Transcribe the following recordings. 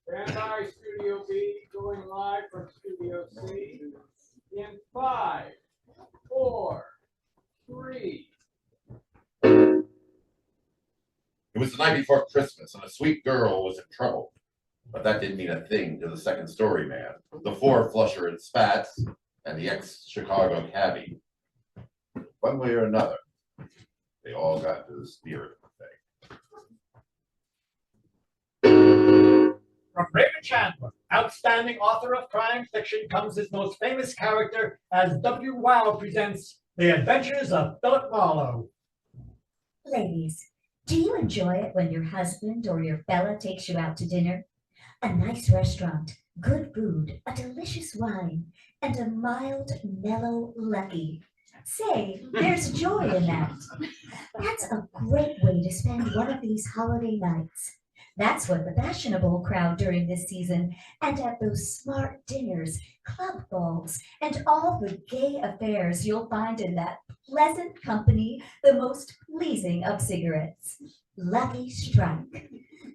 Stand by, Studio B, going live from Studio C in 5, 4, 3. It was the night before Christmas, and a sweet girl was in trouble. But that didn't mean a thing to the second story man, the four-flusher in spats, and the ex-Chicago cabbie. One way or another, they all got to the spirit of the thing. From Raymond Chandler, outstanding author of crime fiction, comes his most famous character as WWOW presents The Adventures of Philip Marlowe. Ladies, do you enjoy it when your husband or your fella takes you out to dinner? A nice restaurant, good food, a delicious wine, and a mild, mellow Lucky. Say, there's joy in that. That's a great way to spend one of these holiday nights. That's what the fashionable crowd during this season, and at those smart dinners, club balls, and all the gay affairs you'll find in that pleasant company, the most pleasing of cigarettes. Lucky Strike,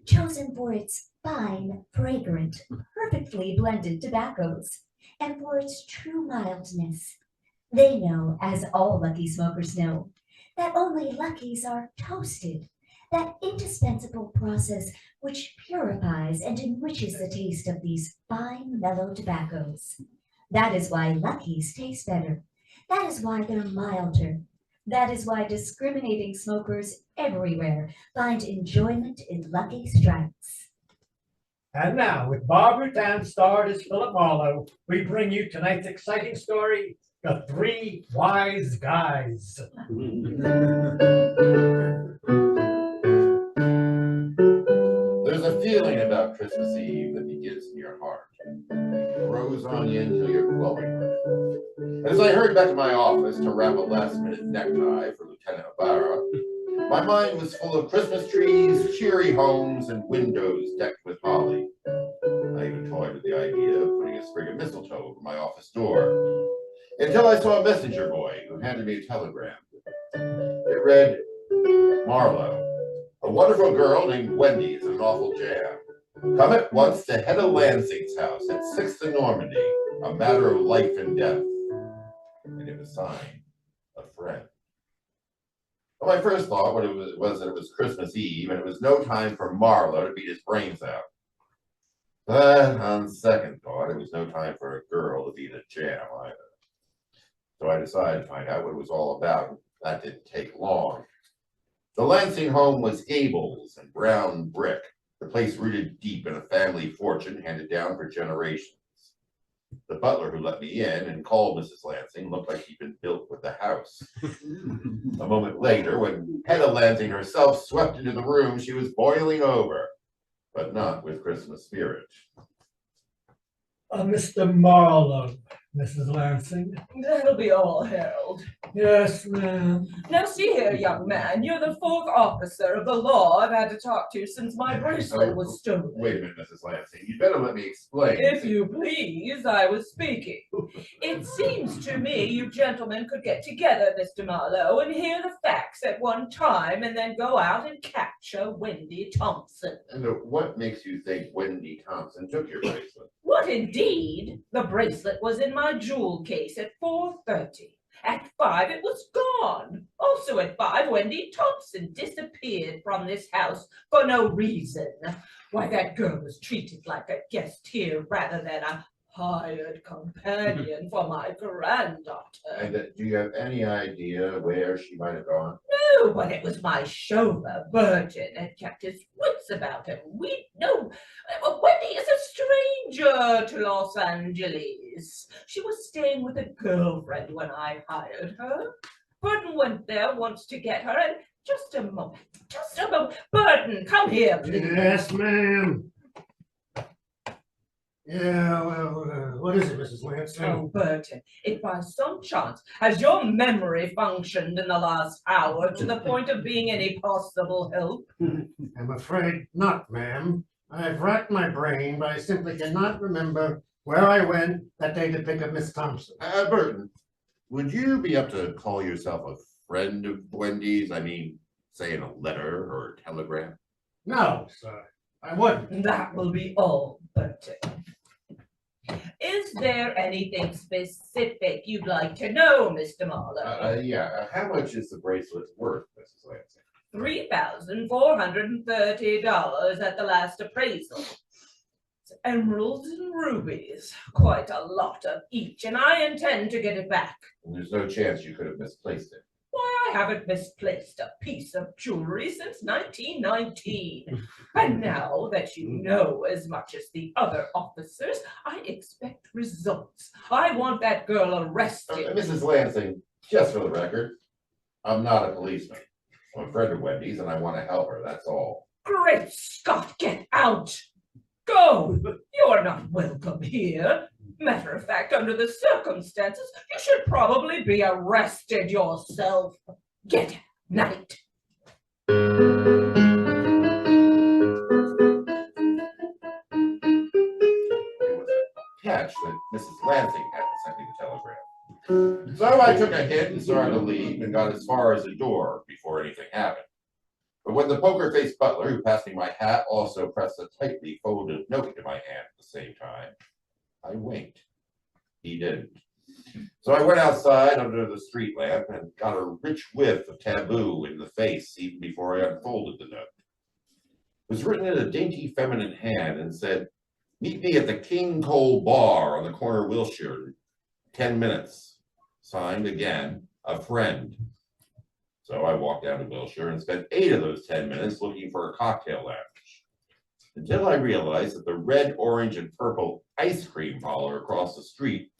chosen for its fine, fragrant, perfectly blended tobaccos, and for its true mildness. They know, as all Lucky smokers know, that only Luckies are toasted, that indispensable process which purifies and enriches the taste of these fine, mellow tobaccos. That is why Luckies taste better. That is why they're milder. That is why discriminating smokers everywhere find enjoyment in Lucky Strikes. And now, with Bob Rutan starred as Philip Marlowe, we bring you tonight's exciting story, The Three Wise Guys. There's a feeling about Christmas Eve that begins in your heart. It grows on you until you're glowing with it. As I hurried back to my office to wrap a last-minute necktie for Lieutenant Ibarra, my mind was full of Christmas trees, cheery homes, and windows decked with holly. I even toyed with the idea of putting a sprig of mistletoe over my office door, until I saw a messenger boy who handed me a telegram. It read, "Marlowe, a wonderful girl named Wendy is in an awful jam. Come at once to Hedda Lansing's house at 6th and Normandy, a matter of life and death." And it was signed, "A friend." Well, my first thought was that it was Christmas Eve, and it was no time for Marlowe to beat his brains out. But on second thought, it was no time for a girl to beat a jam either. So I decided to find out what it was all about. That didn't take long. The Lansing home was gables and brown brick, the place rooted deep in a family fortune handed down for generations. The butler who let me in and called Mrs. Lansing looked like he'd been built with the house. A moment later, when Hedda Lansing herself swept into the room, she was boiling over, but not with Christmas spirit. Mr. Marlowe, Mrs. Lansing. That'll be all, Harold. Yes, ma'am. Now see here, young man, you're the fourth officer of the law I've had to talk to since my bracelet was stolen. Wait a minute, Mrs. Lansing. You'd better let me explain. If you please, I was speaking. It seems to me you gentlemen could get together, Mr. Marlowe, and hear the facts at one time, and then go out and capture Wendy Thompson. And what makes you think Wendy Thompson took your bracelet? What indeed? The bracelet was in my jewel case at 4:30. At 5, it was gone. Also at 5, Wendy Thompson disappeared from this house for no reason. Why, that girl was treated like a guest here rather than a hired companion for my granddaughter. And do you have any idea where she might have gone? No, but it was my chauffeur, Burton, had kept his wits about him. We know Wendy is a stranger to Los Angeles. She was staying with a girlfriend when I hired her. Burton went there once to get her, and just a moment. Burton, come here, please. Yes, ma'am. Yeah, well, what is it, Mrs. Lansing? Oh, Burton, if by some chance has your memory functioned in the last hour to the point of being any possible help? I'm afraid not, ma'am. I've racked my brain, but I simply cannot remember where I went that day to pick up Miss Thompson. Burton, would you be up to call yourself a friend of Wendy's? I mean, say in a letter or a telegram? No, sir. I wouldn't. That will be all, Burton. Is there anything specific you'd like to know, Mr. Marlowe? Yeah. How much is the bracelet worth, Mrs. Lansing? $3,430 at the last appraisal. It's emeralds and rubies, quite a lot of each, and I intend to get it back. And there's no chance you could have misplaced it. Why, I haven't misplaced a piece of jewelry since 1919. And now that you know as much as the other officers, I expect results. I want that girl arrested. Mrs. Lansing, just for the record, I'm not a policeman. I'm a friend of Wendy's and I want to help her, that's all. Great Scott, get out! Go! You're not welcome here. Matter of fact, under the circumstances, you should probably be arrested yourself. Get night. It was a catch that Mrs. Lansing had sent me the telegram. So I took a hit and started to leave and got as far as the door before anything happened. But when the poker-faced butler who passed me my hat also pressed a tightly folded note into my hand at the same time, I winked. He didn't. So I went outside under the street lamp and got a rich whiff of taboo in the face even before I unfolded the note. It was written in a dainty feminine hand and said, "Meet me at the King Cole Bar on the corner of Wilshire in 10 minutes. Signed again, a friend." So I walked down to Wilshire and spent 8 of those 10 minutes looking for a cocktail lounge, until I realized that the red, orange, and purple ice cream parlor across the street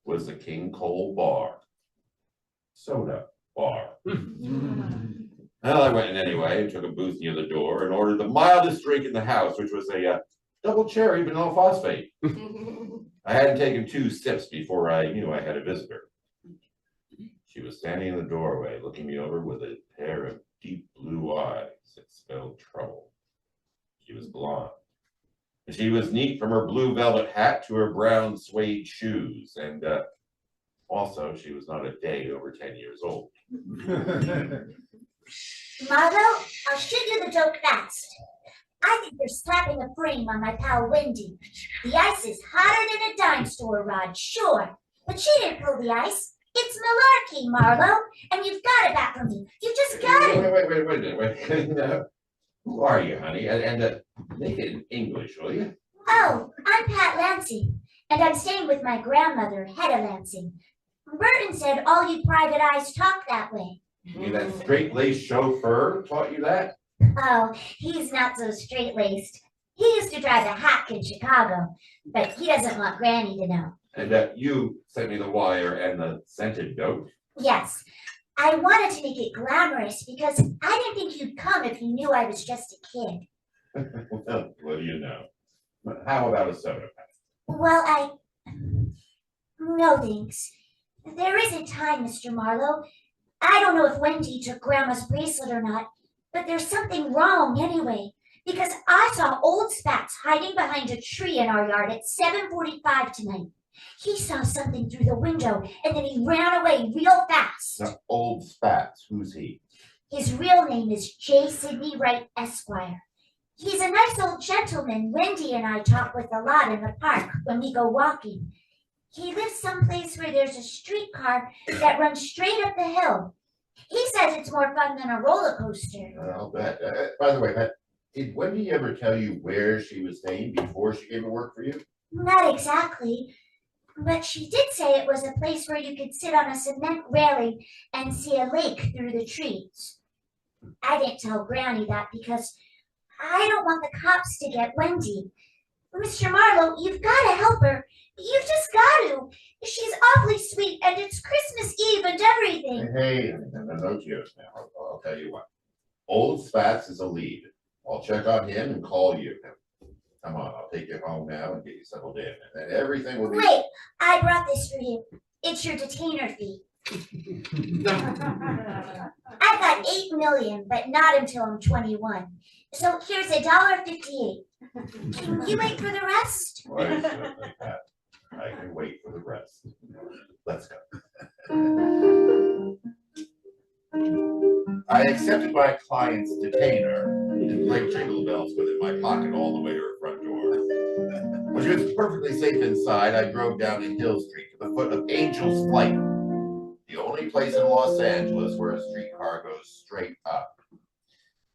was the King Cole Bar. Soda bar. Well, I went in anyway and took a booth near the door and ordered the mildest drink in the house, which was a double cherry vanilla phosphate. I hadn't taken 2 sips before I knew I had a visitor. She was standing in the doorway, looking me over with a pair of deep blue eyes that spelled trouble. She was blonde. And she was neat from her blue velvet hat to her brown suede shoes. And also, she was not a day over 10 years old. Marlowe, I'll shoot you the joke fast. I think they're slapping a frame on my pal Wendy. The ice is hotter than a dime store rod, sure. But she didn't pull the ice. It's malarkey, Marlowe, and you've got it back from me. You just got it. Wait. Who are you, honey? And make it in English, will you? Oh, I'm Pat Lansing, and I'm staying with my grandmother, Hedda Lansing. Burton said all you private eyes talk that way. You mean that straight-laced chauffeur taught you that? Oh, he's not so straight-laced. He used to drive a hack in Chicago, but he doesn't want Granny to know. And you sent me the wire and the scented note? Yes. I wanted to make it glamorous because I didn't think you'd come if you knew I was just a kid. Well, what do you know? How about a soda pack? Well, no thanks. There isn't time, Mr. Marlowe. I don't know if Wendy took Grandma's bracelet or not, but there's something wrong anyway, because I saw old Spats hiding behind a tree in our yard at 7:45 tonight. He saw something through the window, and then he ran away real fast. Now, old Spats, who's he? His real name is J. Sidney Wright, Esquire. He's a nice old gentleman Wendy and I talk with a lot in the park when we go walking. He lives someplace where there's a streetcar that runs straight up the hill. He says it's more fun than a roller coaster. I'll bet. By the way, Pat, did Wendy ever tell you where she was staying before she came to work for you? Not exactly. But she did say it was a place where you could sit on a cement railing and see a lake through the trees. I didn't tell Granny that because I don't want the cops to get Wendy. Mr. Marlowe, you've got to help her. You've just got to. She's awfully sweet, and it's Christmas Eve and everything. Hey, no tears now. I'll tell you what. Old Spats is a lead. I'll check on him and call you. Come on, I'll take you home now and get you settled in, and then everything will be... Wait, I brought this for you. It's your detainer fee. I got $8 million, but not until I'm 21. So here's $1.58. Can you wait for the rest? Why, certainly, Pat. I can wait for the rest. Let's go. I accepted my client's detainer didn't like jingle bells within my pocket all the way to her front door. When she was perfectly safe inside, I drove down to Hill Street to the foot of Angel's Flight, the only place in Los Angeles where a streetcar goes straight up.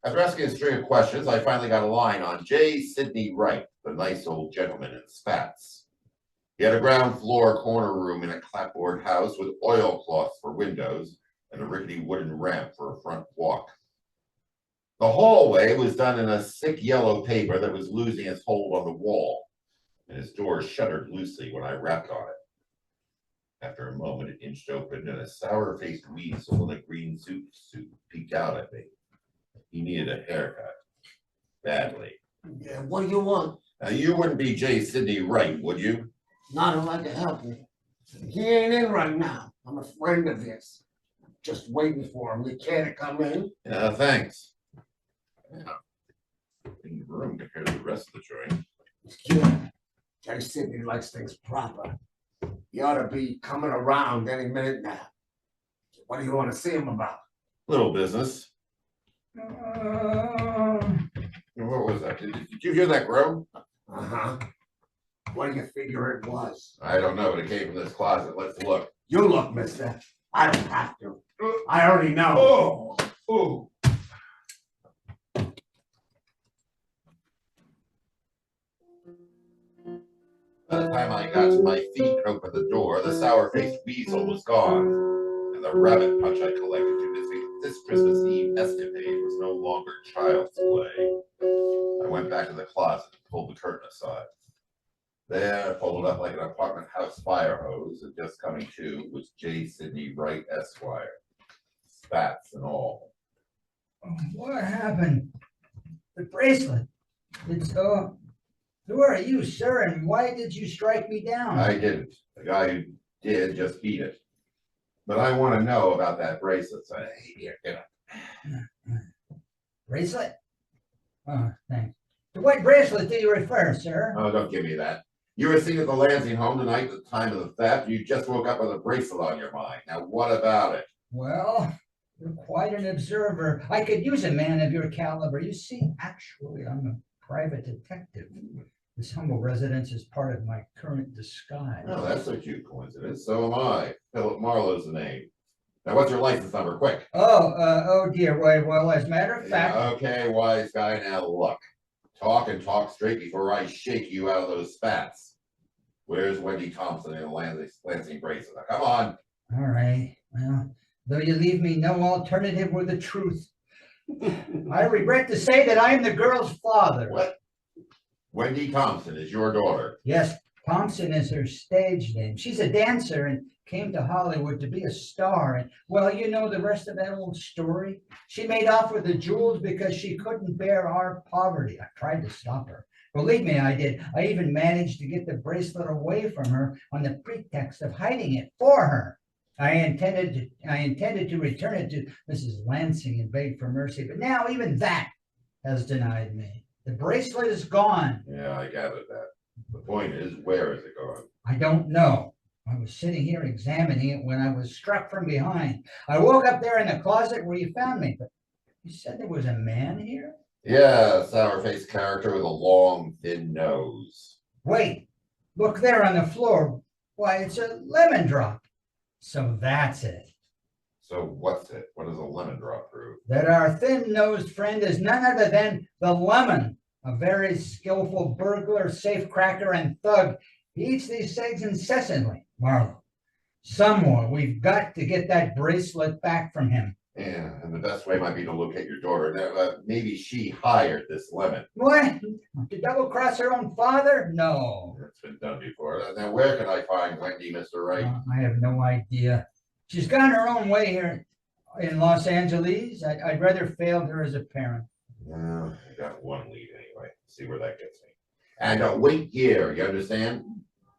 After asking a string of questions, I finally got a line on J. Sidney Wright, the nice old gentleman in spats. He had a ground floor corner room in a clapboard house with oilcloths for windows and a rickety wooden ramp for a front walk. The hallway was done in a thick yellow paper that was losing its hold on the wall, and his door shuttered loosely when I rapped on it. After a moment, it inched open, and a sour-faced weasel in a green suit peeked out at me. He needed a haircut. Badly. Yeah, what do you want? Now, you wouldn't be J. Sidney Wright, would you? Not if I can help you. He ain't in right now. I'm a friend of his. Just waiting for him. You care to come in? Yeah, thanks. Yeah. In the room compared to the rest of the joint. Yeah. Jay Sidney likes things proper. He ought to be coming around any minute now. What do you want to see him about? Little business. What was that? Did you hear that groan? Uh-huh. What do you figure it was? I don't know, but it came from this closet. Let's look. You look, mister. I don't have to. I already know. Oh. By the time I got to my feet and opened the door, the sour-faced weasel was gone, and the rabbit punch I collected to this Christmas Eve escapade was no longer child's play. I went back to the closet and pulled the curtain aside. There, folded up like an apartment house fire hose, and just coming to was J. Sidney Wright, Esquire. Spats and all. What happened? The bracelet. It's who are you, sir, and why did you strike me down? I didn't. The guy who did just beat it. But I want to know about that bracelet. So, here, get up. Bracelet? Oh, thanks. To what bracelet do you refer, sir? Oh, don't give me that. You were seen at the Lansing home tonight at the time of the theft. You just woke up with a bracelet on your mind. Now, what about it? Well, you're quite an observer. I could use a man of your caliber. You see, actually, I'm a private detective. This humble residence is part of my current disguise. Oh, that's a cute coincidence. So am I. Philip Marlowe's the name. Now, what's your license number? Quick. Oh dear. Well, as a matter of fact. Yeah, okay, wise guy. Now, look. Talk and talk straight before I shake you out of those spats. Where's Wendy Thompson in the Lansing bracelet? Now, come on. All right. Well, though you leave me no alternative with the truth. I regret to say that I am the girl's father. What? Wendy Thompson is your daughter. Yes, Thompson is her stage name. She's a dancer and came to Hollywood to be a star. And, well, you know the rest of that old story. She made off with the jewels because she couldn't bear our poverty. I tried to stop her. Believe me, I did. I even managed to get the bracelet away from her on the pretext of hiding it for her. I intended to return it to Mrs. Lansing and beg for mercy, but now even that has denied me. The bracelet is gone. Yeah, I gathered that. The point is, where is it gone? I don't know. I was sitting here examining it when I was struck from behind. I woke up there in the closet where you found me, but you said there was a man here? Yeah, sour-faced character with a long, thin nose. Wait, look there on the floor. Why, it's a lemon drop. So that's it. So what's it? What does a lemon drop prove? That our thin-nosed friend is none other than the Lemon, a very skillful burglar, safecracker, and thug. He eats these eggs incessantly, Marlowe. Some more. We've got to get that bracelet back from him. Yeah, and the best way might be to locate your daughter. Now, maybe she hired this lemon. What? To double-cross her own father? No. That's been done before. Now, where can I find Wendy, Mr. Wright? I have no idea. She's gone her own way here in Los Angeles. I'd rather failed her as a parent. Well, I got one lead anyway. See where that gets me. And wait here, you understand?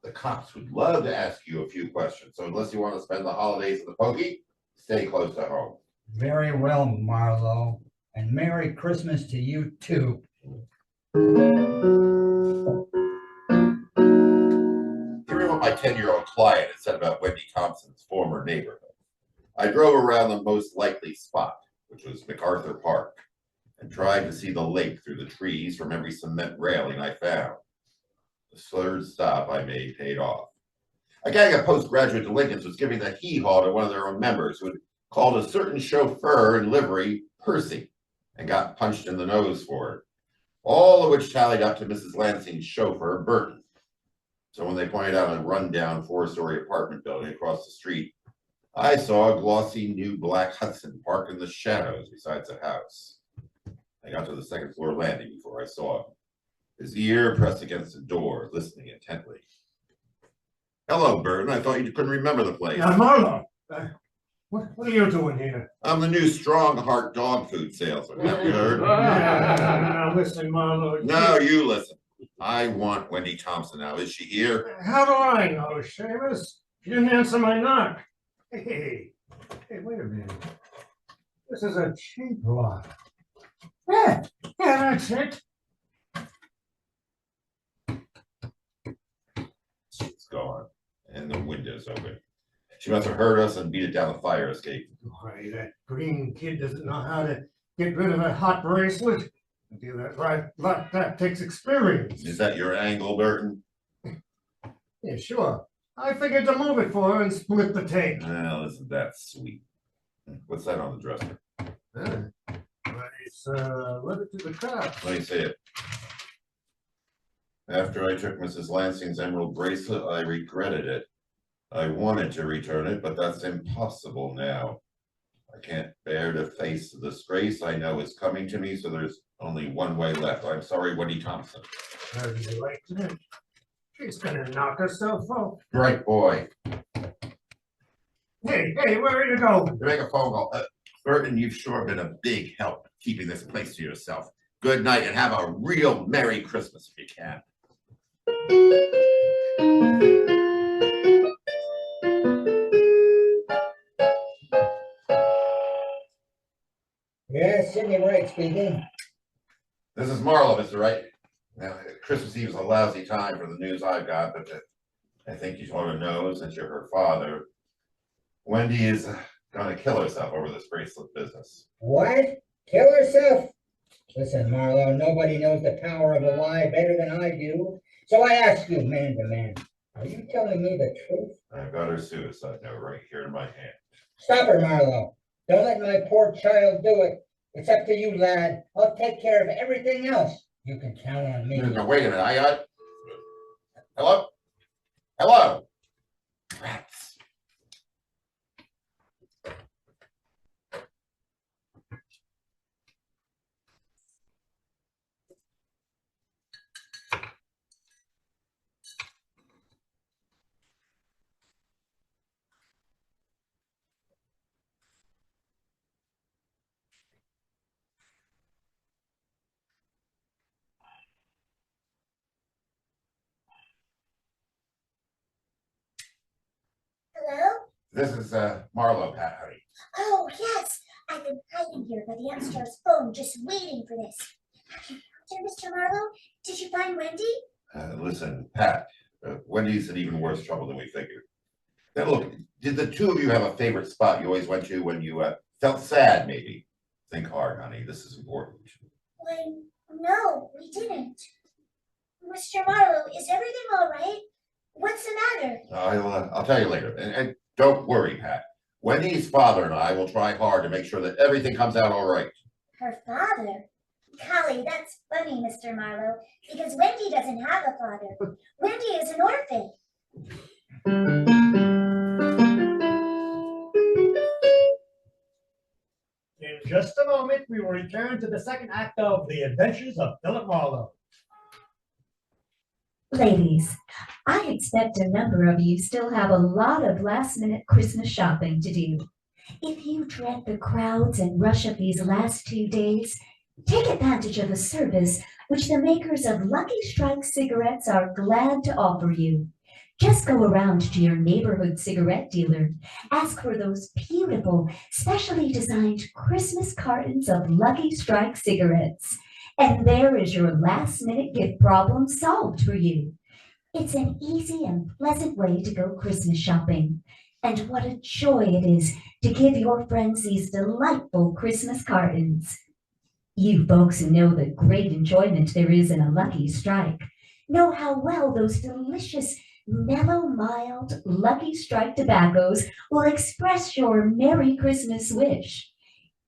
The cops would love to ask you a few questions. So unless you want to spend the holidays in the pokey, stay close to home. Very well, Marlowe. And Merry Christmas to you, too. Hearing what my 10-year-old client had said about Wendy Thompson's former neighborhood, I drove around the most likely spot, which was MacArthur Park. and tried to see the lake through the trees from every cement railing I found. The third stop I made paid off. A gang of postgraduate delinquents was giving the hee-haw to one of their own members who had called a certain chauffeur in livery Percy and got punched in the nose for it. All of which tallied up to Mrs. Lansing's chauffeur, Burton. So when they pointed out a rundown four-story apartment building across the street, I saw a glossy new black Hudson parked in the shadows beside the house. I got to the second floor landing before I saw him, his ear pressed against the door, listening intently. Hello, Burton. I thought you couldn't remember the place. Marlowe, what are you doing here? I'm the new Strong Heart dog food salesman. Have you heard? Now listen, Marlowe. No, you listen. I want Wendy Thompson now. Is she here? How do I know, Seamus? She didn't answer my knock. Hey, wait a minute. This is a cheap lot. Yeah, that's it. She's gone, and the window's open. She must have heard us and beat it down the fire escape. Why, that green kid doesn't know how to get rid of a hot bracelet. To do that right, that takes experience. Is that your angle, Burton? Yeah, sure. I figured to move it for her and split the take. Well, isn't that sweet? What's that on the dresser? It's a letter to the cops. Let me see it. After I took Mrs. Lansing's emerald bracelet, I regretted it. I wanted to return it, but that's impossible now. I can't bear to face the disgrace I know is coming to me, so there's only one way left. I'm sorry, Wendy Thompson. She's gonna knock herself off. Right, boy. Hey, where are you going? To make a phone call. Burton, you've sure been a big help keeping this place to yourself. Good night and have a real Merry Christmas if you can. Yes, Sidney Wright speaking. This is Marlowe, Mr. Wright. Now, Christmas Eve is a lousy time for the news I've got, but I think you ought to know, since you're her father, Wendy is going to kill herself over this bracelet business. What? Kill herself? Listen, Marlowe, nobody knows the power of a lie better than I do. So I ask you, man to man, are you telling me the truth? I've got her suicide note right here in my hand. Stop her, Marlowe. Don't let my poor child do it. It's up to you, lad. I'll take care of everything else. You can count on me. No, wait a minute. I got... Hello? Hello? Rats. Hello? This is Marlowe, Pat, honey. Oh, yes. I've been hiding here by the upstairs phone, just waiting for this. Have you found her, Mr. Marlowe? Did you find Wendy? Listen, Pat, Wendy's in even worse trouble than we figured. Now, look, did the two of you have a favorite spot you always went to when you felt sad, maybe? Think hard, honey. This is important. Why, no, we didn't. Mr. Marlowe, is everything all right? What's the matter? I'll tell you later. And don't worry, Pat. Wendy's father and I will try hard to make sure that everything comes out all right. Her father? Golly, that's funny, Mr. Marlowe, because Wendy doesn't have a father. Wendy is an orphan. In just a moment, we will return to the second act of The Adventures of Philip Marlowe. Ladies, I expect a number of you still have a lot of last-minute Christmas shopping to do. If you dread the crowds and rush of these last 2 days, take advantage of a service which the makers of Lucky Strike cigarettes are glad to offer you. Just go around to your neighborhood cigarette dealer, ask for those beautiful, specially designed Christmas cartons of Lucky Strike cigarettes, and there is your last-minute gift problem solved for you. It's an easy and pleasant way to go Christmas shopping, and what a joy it is to give your friends these delightful Christmas cartons. You folks who know the great enjoyment there is in a lucky strike know how well those delicious, mellow, mild, Lucky Strike tobaccos will express your Merry Christmas wish.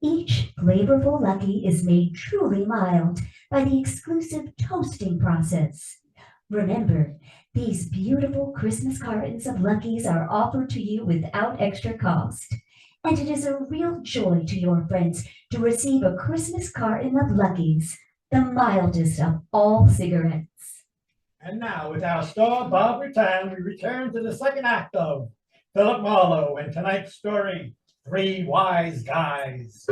Each flavorful Lucky is made truly mild by the exclusive toasting process. Remember, these beautiful Christmas cartons of Luckies are offered to you without extra cost. And it is a real joy to your friends to receive a Christmas carton of Luckies, the mildest of all cigarettes. And now, with our star Bob Rutan, we return to the second act of Philip Marlowe and tonight's story, Three Wise Guys.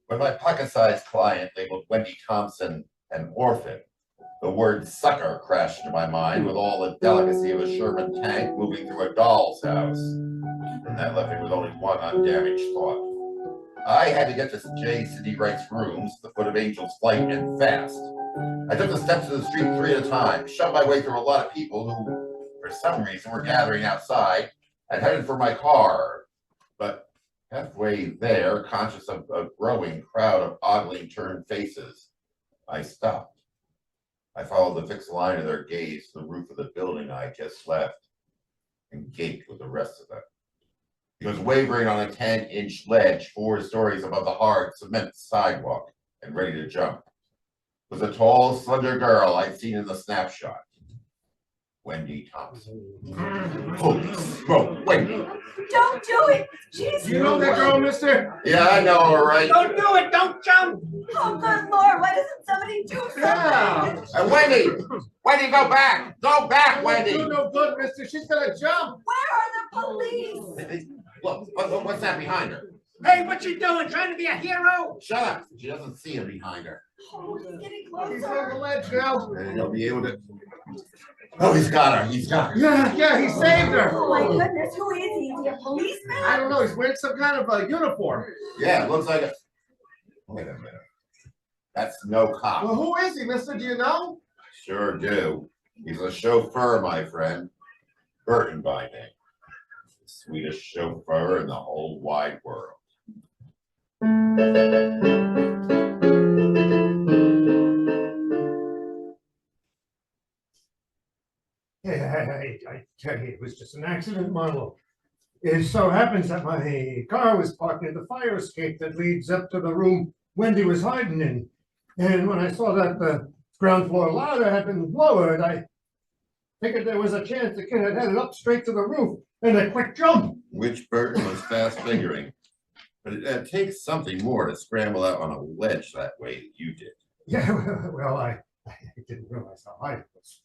When my pocket-sized client labeled Wendy Thompson an orphan, the word sucker crashed into my mind with all the delicacy of a Sherman tank moving through a doll's house. And that left me with only one undamaged thought. I had to get to J. Sidney Wright's rooms at the foot of Angel's Flight and fast. I took the steps of the street 3 at a time, shoved my way through a lot of people who, for some reason, were gathering outside, and headed for my car. But halfway there, conscious of a growing crowd of oddly turned faces, I stopped. I followed the fixed line of their gaze to the roof of the building I just left and gaped with the rest of them. He was wavering on a 10-inch ledge 4 stories above the hard cement sidewalk and ready to jump. It was a tall, slender girl I'd seen in the snapshot. Wendy Thompson. Holy smoke, Wendy! Don't do it! Jesus! You know that girl, mister? Yeah, I know her, right? Don't do it! Don't jump! Oh, good Lord, why doesn't somebody do something? Yeah. Wendy! Wendy, go back! Go back, Wendy! You no good, mister. She's gonna jump. Where are the police? Look, what's that behind her? Hey, what you doing? Trying to be a hero? Shut up! She doesn't see him behind her. Oh, he's getting He's on closer. the ledge now. And he'll be able to... Oh, he's got her. He's got her. Yeah, he saved her. Oh my goodness, who is he? Is he a policeman? I don't know. He's wearing some kind of a uniform. Yeah, it looks like a... Wait a minute. That's no cop. Well, who is he, mister? Do you know? Sure do. He's a chauffeur, my friend. Burton by name. The sweetest chauffeur in the whole wide world. Yeah, I tell you, it was just an accident, Marlowe. It so happens that my car was parked near the fire escape that leads up to the room Wendy was hiding in. And when I saw that the ground floor ladder had been lowered, I figured there was a chance the kid had headed up straight to the roof in a quick jump. Which Burton was fast figuring. But it takes something more to scramble out on a ledge that way that you did. Yeah, well, I didn't realize how high it was.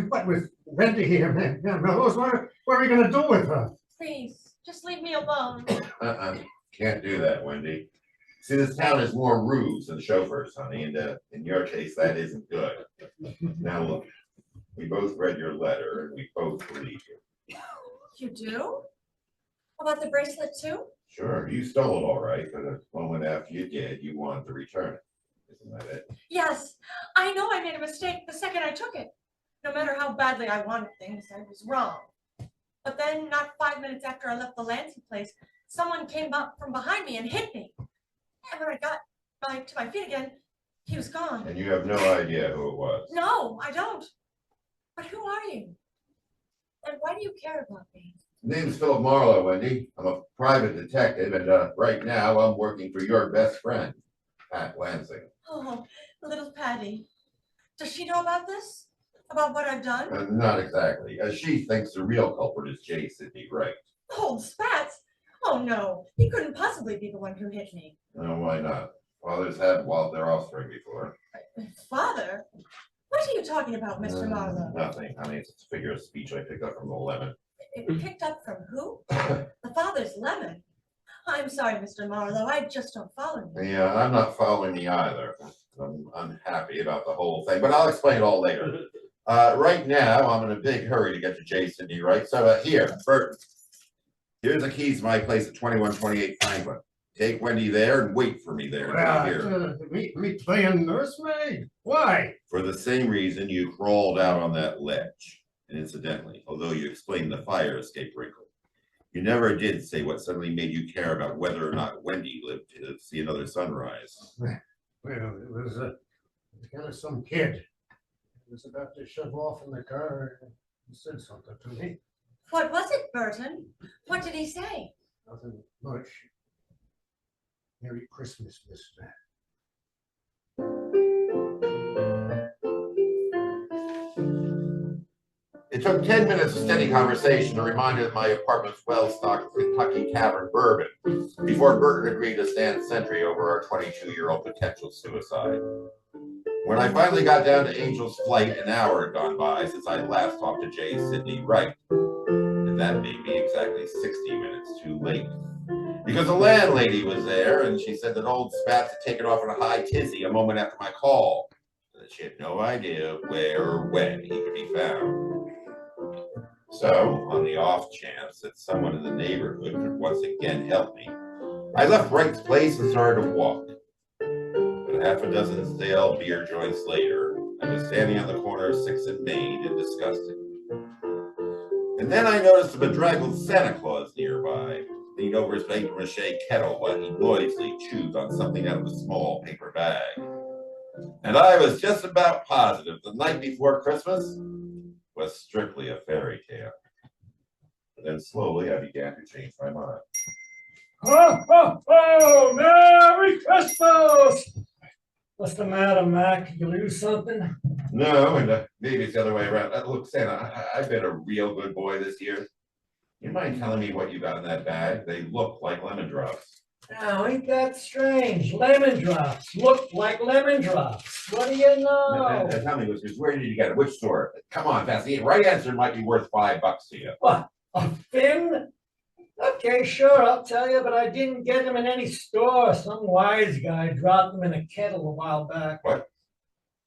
But with Wendy here, man, Rose, what are we going to do with her? Please, just leave me alone. Can't do that, Wendy. See, this town has more roofs than chauffeurs, honey, and in your case, that isn't good. Now look, we both read your letter, and we both believe you. You do? About the bracelet too? Sure, you stole it all right, but a moment after you did, you wanted to return it. Isn't that it? Yes, I know I made a mistake the second I took it. No matter how badly I wanted things, I was wrong. But then, not 5 minutes after I left the Lansing place, someone came up from behind me and hit me. And when I got to my feet again, he was gone. And you have no idea who it was. No, I don't. But who are you? And why do you care about me? Name's Philip Marlowe, Wendy. I'm a private detective, and right now I'm working for your best friend, Pat Lansing. Oh, little Patty. Does she know about this? About what I've done? Not exactly. She thinks the real culprit is J. Sidney Wright. Old spats? Oh no, he couldn't possibly be the one who hit me. No, why not? Fathers have while their offspring before. Father? What are you talking about, Mr. Marlowe? Nothing, honey. It's a figure of speech I picked up from the lemon. It picked up from who? The father's lemon. I'm sorry, Mr. Marlowe. I just don't follow you. Yeah, I'm not following you either. I'm unhappy about the whole thing, but I'll explain it all later. Right now, I'm in a big hurry to get to J. Sidney Wright. So here, Burton. Here's the keys to my place at 2128 Franklin. Take Wendy there and wait for me there until you're here. Me playing nursemaid? Why? For the same reason you crawled out on that ledge. And incidentally, although you explained the fire escape wrinkle, you never did say what suddenly made you care about whether or not Wendy lived to see another sunrise. Well, it was kind of some kid. He was about to shove off in the car and he said something to me. What was it, Burton? What did he say? Nothing much. Merry Christmas, mister. It took 10 minutes of steady conversation to remind me that my apartment's well-stocked Kentucky Tavern bourbon before Burton agreed to stand sentry over our 22-year-old potential suicide. When I finally got down to Angel's Flight, an hour had gone by since I last talked to J. Sidney Wright. And that made me exactly 60 minutes too late. Because the landlady was there, and she said that old Spats had taken off in a high tizzy a moment after my call. And that she had no idea where or when he could be found. So, on the off chance that someone in the neighborhood could once again help me, I left Wright's place and started to walk. But half a dozen stale beer joints later, I was standing on the corner of 6th and Main and disgusted. And then I noticed a bedraggled Santa Claus nearby, leaned over his papier-mâché kettle while he noisily chewed on something out of a small paper bag. And I was just about positive the night before Christmas was strictly a fairy tale. But then slowly I began to change my mind. Ho, ho, ho! Merry Christmas! What's the matter, Mac? You lose something? No, and maybe it's the other way around. Look, Santa, I've been a real good boy this year. You mind telling me what you got in that bag? They look like lemon drops. Now, ain't that strange? Lemon drops look like lemon drops. What do you know? Tell me, Whiskers, where did you get it? Which store? Come on, fast. The right answer might be worth $5 to you. What? A fin? Okay, sure, I'll tell you, but I didn't get them in any store. Some wise guy dropped them in a kettle a while back. What?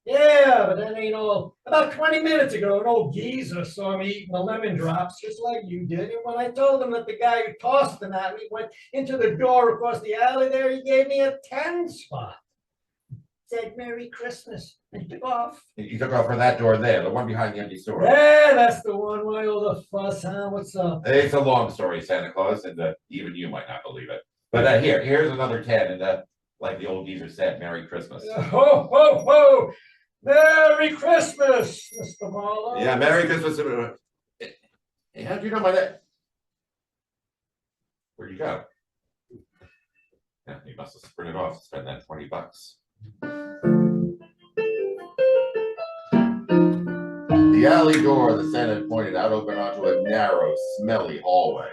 Yeah, but that ain't all. About 20 minutes ago, an old geezer saw me eating the lemon drops, just like you did. And when I told him that the guy who tossed them at me went into the door across the alley there, he gave me a 10 spot. Said Merry Christmas and took off. You took off for that door there, the one behind the empty store. Yeah, that's the one. Why all the fuss, huh? What's up? It's a long story, Santa Claus, and even you might not believe it. But here's another 10, and like the old geezer said, Merry Christmas. Ho, ho, ho! Merry Christmas, Mr. Marlowe. Yeah, Merry Christmas. Hey, how'd you know my name? Where'd you go? Yeah, you must have sprinted off to spend that $20. The alley door the Santa had pointed out opened onto a narrow, smelly hallway.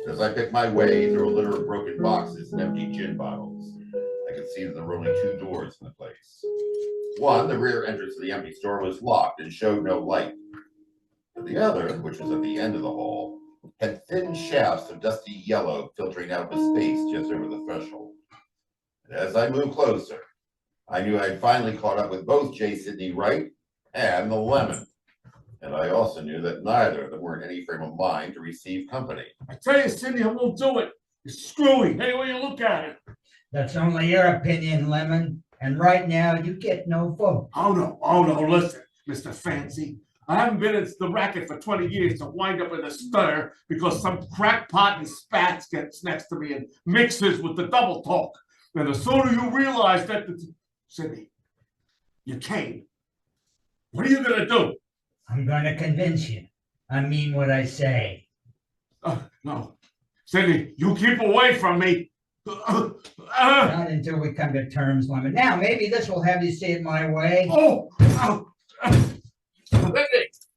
As I picked my way through a litter of broken boxes and empty gin bottles, I could see that there were only 2 doors in the place. One, the rear entrance to the empty store, was locked and showed no light. But the other, which was at the end of the hall, had thin shafts of dusty yellow filtering out of space just over the threshold. And as I moved closer, I knew I'd finally caught up with both J. Sidney Wright and the lemon. And I also knew that neither of them were in any frame of mind to receive company. I tell you, Sidney, I won't do it. It's screwy. Any way you look at it. That's only your opinion, Lemon. And right now, you get no vote. Oh, no, listen, Mr. Fancy. I haven't been in the racket for 20 years to wind up in a stir because some crackpot in spats gets next to me and mixes with the double talk. And the sooner you realize that, Sidney, you came. What are you going to do? I'm going to convince you. I mean what I say. No. Sidney, you keep away from me. Not until we come to terms, Lemon. Now, maybe this will have you see it my way.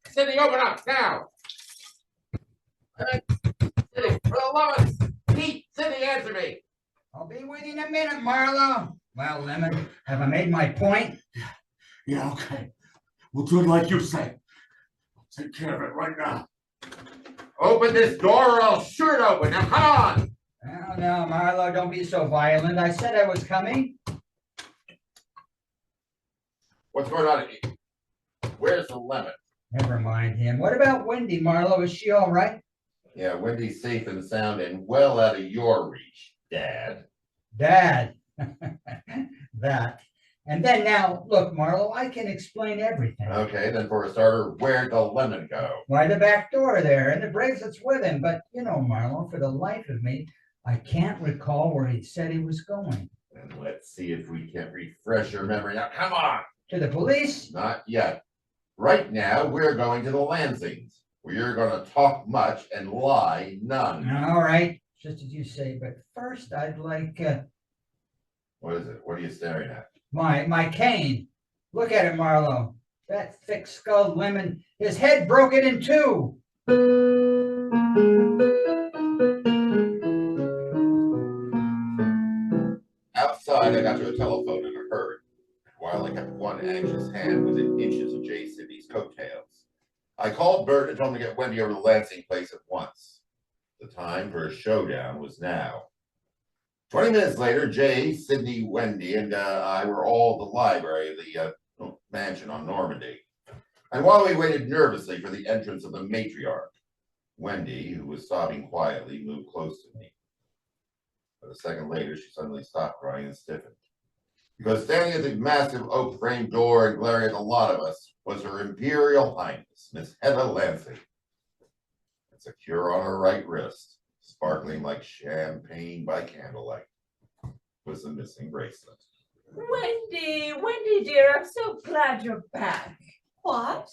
Sidney, open up now. Sidney, for the love of Pete, Sidney, answer me. I'll be with you in a minute, Marlowe. Well, Lemon, have I made my point? Yeah, okay. We'll do it like you say. I'll take care of it right now. Open this door or I'll shoot it open. Now, come on. Oh, no, Marlowe, don't be so violent. I said I was coming. What's going on? Where's the lemon? Never mind him. What about Wendy, Marlowe? Is she all right? Yeah, Wendy's safe and sound and well out of your reach, Dad. Dad. That And then now, look, Marlowe, I can explain everything. Okay, then for a starter, where'd the lemon go? Why, the back door there, and the bracelet's with him. But, you know, Marlowe, for the life of me, I can't recall where he said he was going. And let's see if we can refresh your memory. Now, come on! To the police? Not yet. Right now, we're going to the Lansings, where you're going to talk much and lie none. All right, just as you say. But first, I'd like What is it? What are you staring at? my cane. Look at it, Marlowe. That thick-skulled lemon, his head broken in two. Outside, I got to a telephone in a hurry, while I kept one anxious hand within inches of J. Sidney's coattails. I called Bert and told him to get Wendy over to the Lansing place at once. The time for a showdown was now. 20 minutes later, Jay, Sidney, Wendy, and I were all at the library of the mansion on Normandy. And while we waited nervously for the entrance of the matriarch, Wendy, who was sobbing quietly, moved close to me. But a second later, she suddenly stopped crying and stiffened. Because standing at the massive oak frame door and glaring at the lot of us was Her Imperial Highness, Miss Hedda Lansing. A secure on her right wrist, sparkling like champagne by candlelight, was the missing bracelet. Wendy dear, I'm so glad you're back. What?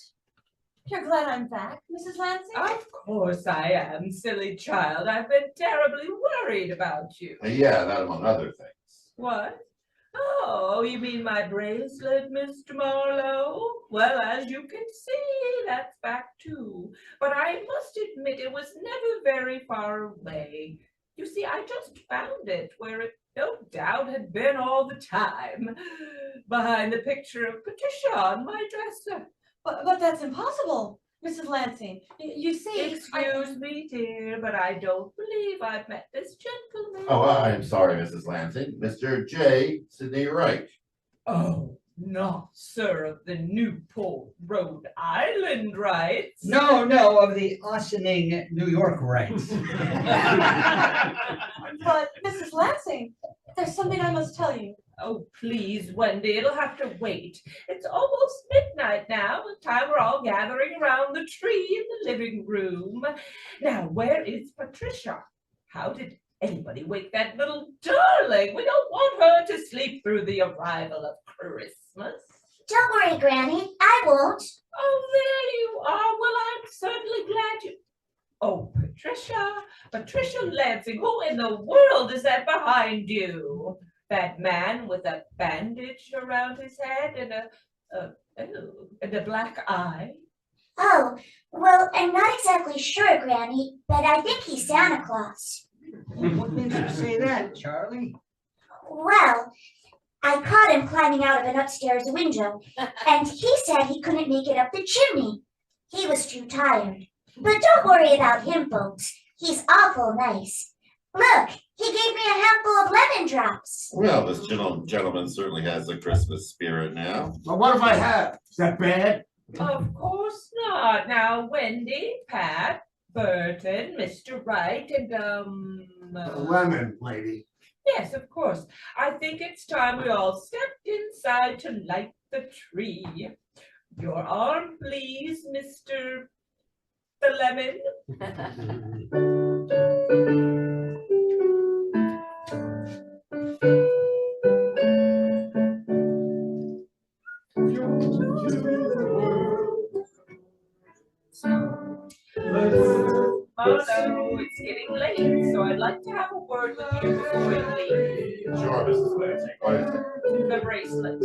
You're glad I'm back, Mrs. Lansing? Of course I am, silly child. I've been terribly worried about you. Yeah, that among other things. What? Oh, you mean my bracelet, Mr. Marlowe? Well, as you can see, that's back too. But I must admit it was never very far away. You see, I just found it where it no doubt had been all the time, behind the picture of Patricia on my dresser. But that's impossible, Mrs. Lansing. You see, Excuse me, dear, but I don't believe I've met this gentleman. Oh, I'm sorry, Mrs. Lansing. Mr. J. Sidney Wright. Oh, not Sir of the Newport, Rhode Island rights. No, of the Ossining, New York rights. But Mrs. Lansing, there's something I must tell you. Oh, please, Wendy, it'll have to wait. It's almost midnight now, the time we're all gathering around the tree in the living room. Now, where is Patricia? How did anybody wake that little darling? We don't want her to sleep through the arrival of Christmas. Don't worry, Granny. I won't. Oh, there you are. Well, I'm certainly glad you... Oh, Patricia Lansing, who in the world is that behind you? That man with a bandage around his head and a black eye? Oh, well, I'm not exactly sure, Granny, but I think he's Santa Claus. What makes you say that, Charlie? Well, I caught him climbing out of an upstairs window, and he said he couldn't make it up the chimney. He was too tired. But don't worry about him, folks. He's awful nice. Look, he gave me a handful of lemon drops. Well, this gentleman certainly has the Christmas spirit now. But what if I have? Is that bad? Of course not. Now, Wendy, Pat, Burton, Mr. Wright, and, The lemon lady. Yes, of course. I think it's time we all stepped inside to light the tree. Your arm, please, Mr. the Lemon. Marlowe, it's getting late, so I'd like to have a word with you before we leave. Sure, Mrs. Lansing. What is it? The bracelet.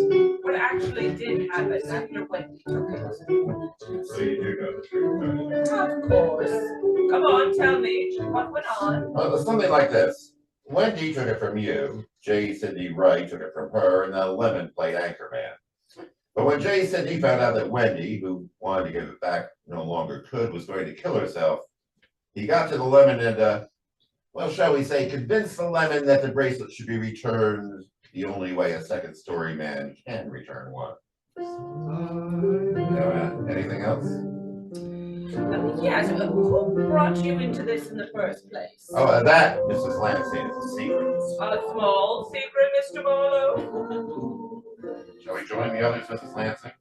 What actually did happen after Wendy took it? So you do know the truth, don't you? Of course. Come on, tell me. What went on? Well, something like this. Wendy took it from you. J. Sidney Wright took it from her, and the lemon played anchorman. But when J. Sidney found out that Wendy, who wanted to give it back no longer could, was going to kill herself, he got to the lemon and, well, shall we say, convinced the lemon that the bracelet should be returned the only way a second-story man can return one. Anything else? Yes, who brought you into this in the first place? Oh, that, Mrs. Lansing, is a secret. A small secret, Mr. Marlowe? Shall we join the others, Mrs. Lansing?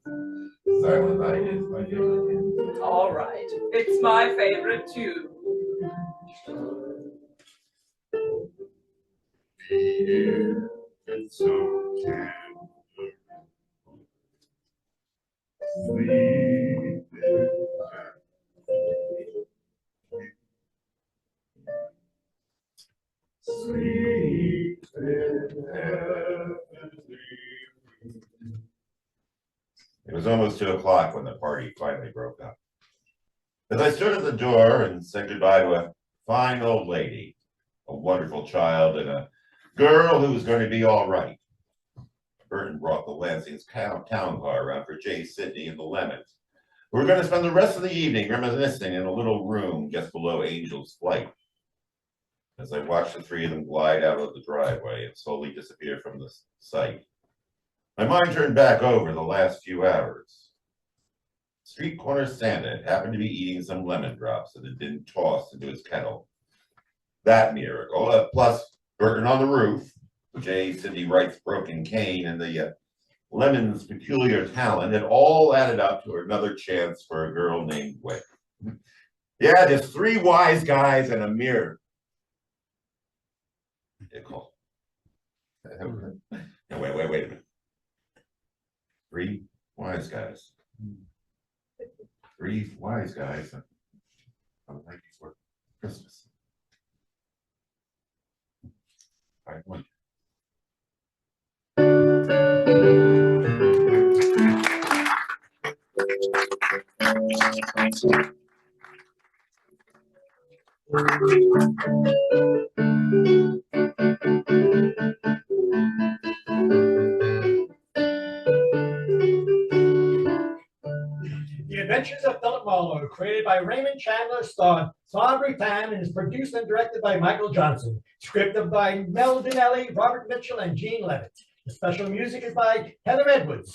Silent Night is my favorite hymn. All right, it's my favorite too. Here and so tender, sleep sleep in heaven. It was almost 2 o'clock when the party finally broke up. As I stood at the door and said goodbye to a fine old lady, a wonderful child, and a girl who was going to be all right, Burton brought the Lansing's town car around for Jay, Sidney, and the Lemons. We were going to spend the rest of the evening reminiscing in a little room just below Angel's Flight. As I watched the three of them glide out of the driveway and slowly disappear from the sight, my mind turned back over the last few hours. Street corner Santa happened to be eating some lemon drops that had been tossed into his kettle. That miracle, plus Burton on the roof, Jay, Sidney Wright's broken cane, and the Lemon's peculiar talent had all added up to another chance for a girl named Wick. Yeah, just 3 wise guys and a mirror. Nickel. No, wait a minute. 3 wise guys. 3 wise guys. On the night before Christmas. I wonder. The Adventures of Philip Marlowe, created by Raymond Chandler, starred Bob Rutan, and is produced and directed by Michael Johnson. Scripted by Mel Dinelli, Robert Mitchell, and Gene Levitt. The special music is by Heather Edwards.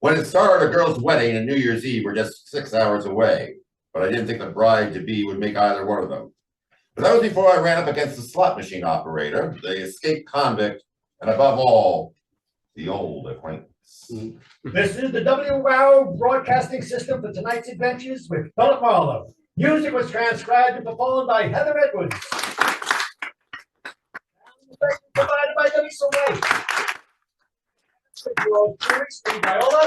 When it started, a girl's wedding and New Year's Eve were just 6 hours away, but I didn't think the bride-to-be would make either one of them. But that was before I ran up against the slot machine operator, the escaped convict, and above all, the old acquaintance. This is the WWOW broadcasting system for tonight's adventures with Philip Marlowe. Music was transcribed and performed by Heather Edwards. Provided by DeLisa White. Viola.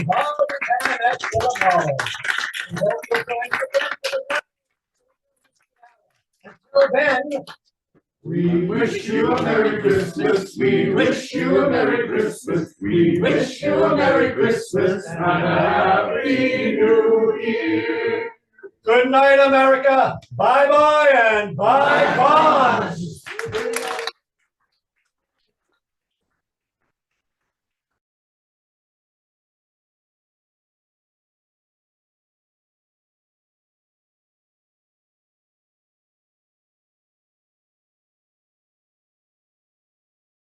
Bob Rutan at Philip Marlowe. Until then, We wish you a Merry Christmas. We wish you a Merry Christmas. We wish you a Merry Christmas and a Happy New Year. good night, America. Bye-bye and bye-bye.